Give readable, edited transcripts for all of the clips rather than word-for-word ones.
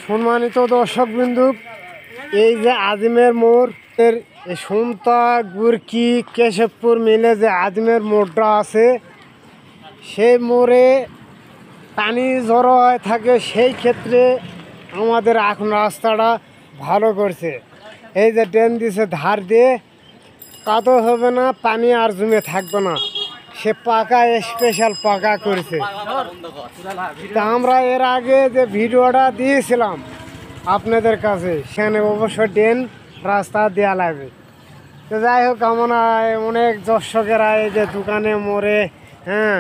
সম্মানিত দর্শকবৃন্দু, এই যে আজিমের মোড় এর সুমতা গুরকি কেশবপুর মিলে যে আজিমের মোড়টা আছে, সেই মোড়ে পানি জড়ো হয়ে থাকে। সেই ক্ষেত্রে আমাদের এখন রাস্তাটা ভালো করছে। এই যে ড্রেন দিছে ধার দিয়ে, কাদো হবে না, পানি আর জমে থাকবে না। সে পাকা স্পেশাল পাকা করেছে। তা আমরা এর আগে যে ভিডিওটা দিয়েছিলাম আপনাদের কাছে, সেখানে অবশ্য ড্রেন রাস্তা দেওয়া লাগবে। তো যাই হোক, আমরা অনেক দর্শকেরা এই যে দোকানে মোড়ে, হ্যাঁ,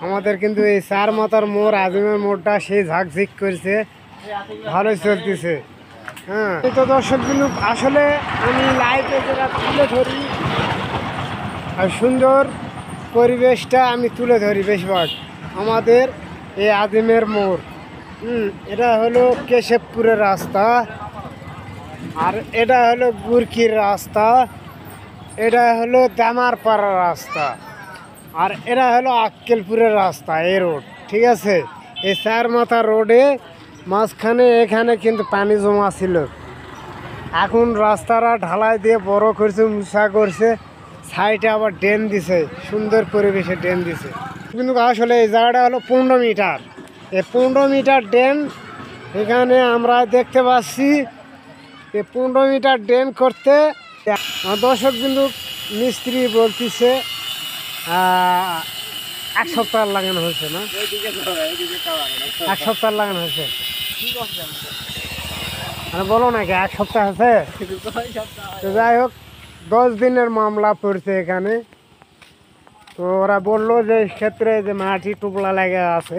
আমাদের কিন্তু এই চার মাথার মোড় আজিমের মোড়টা সেই ঝাঁকঝিক করছে, ভালোই চলতেছে। হ্যাঁ, তো দর্শক কিন্তু আসলে আমি লাইভে যেটা তুলে ধরি আর সুন্দর পরিবেশটা আমি তুলে ধরি বেশিরভাগ আমাদের এই আজিমের মোড়। এটা হলো কেশবপুরের রাস্তা, আর এটা হলো গুরকির রাস্তা, এটা হলো দামারপাড়ার রাস্তা, আর এটা হলো আক্কেলপুরের রাস্তা। এই রোড, ঠিক আছে। এই চার মাথা রোডে মাঝখানে এখানে কিন্তু পানি জমা ছিল। এখন রাস্তাটা ঢালাই দিয়ে বড় করছে, উঁচা করছে, সাইডে আবার ড্রেন দিছে, সুন্দর পরিবেশে ড্রেন দিছে। কিন্তু আসলে এই জায়গাটা হলো 15 মিটার। এই 15 মিটার ড্রেন এখানে আমরা দেখতে পাচ্ছি। এই 15 মিটার ড্রেন করতে দর্শক কিন্তু মিস্ত্রি বলতেছে 1 সপ্তাহ লাগানো হয়েছে, না 1 সপ্তাহ লাগানো হয়েছে। মানে বলো নাকি 1 সপ্তাহ আছে? তো যাই হোক, 10 দিনের মামলা পড়ছে এখানে। তো ওরা বললো যে ক্ষেত্রে যে মাটি টুকলা লাগা আছে,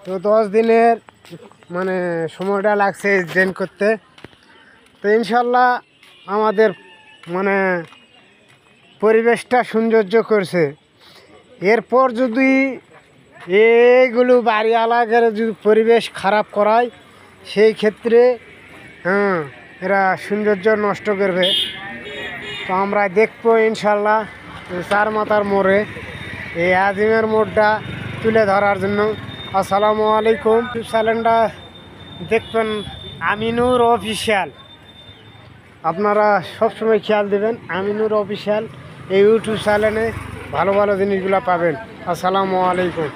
তো 10 দিনের মানে সময়টা লাগছে ড্রেন করতে। তো ইনশাল্লাহ আমাদের মানে পরিবেশটা সৌন্দর্য করছে। এরপর যদি এইগুলো বাড়িওয়ালাদের যদি পরিবেশ খারাপ করায়, সেই ক্ষেত্রে এরা সৌন্দর্য নষ্ট করবে। তো আমরা দেখবো ইনশাল্লাহ চার মাথার মোড়ে এই আজিমের মোড়টা তুলে ধরার জন্য। আসসালামু আলাইকুম। চ্যানেলটা দেখবেন আমিনুর অফিসিয়াল, আপনারা সবসময় খেয়াল দেবেন আমিনুর অফিসিয়াল এই ইউটিউব চ্যানেলে ভালো ভালো জিনিসগুলো পাবেন। আসসালামু আলাইকুম।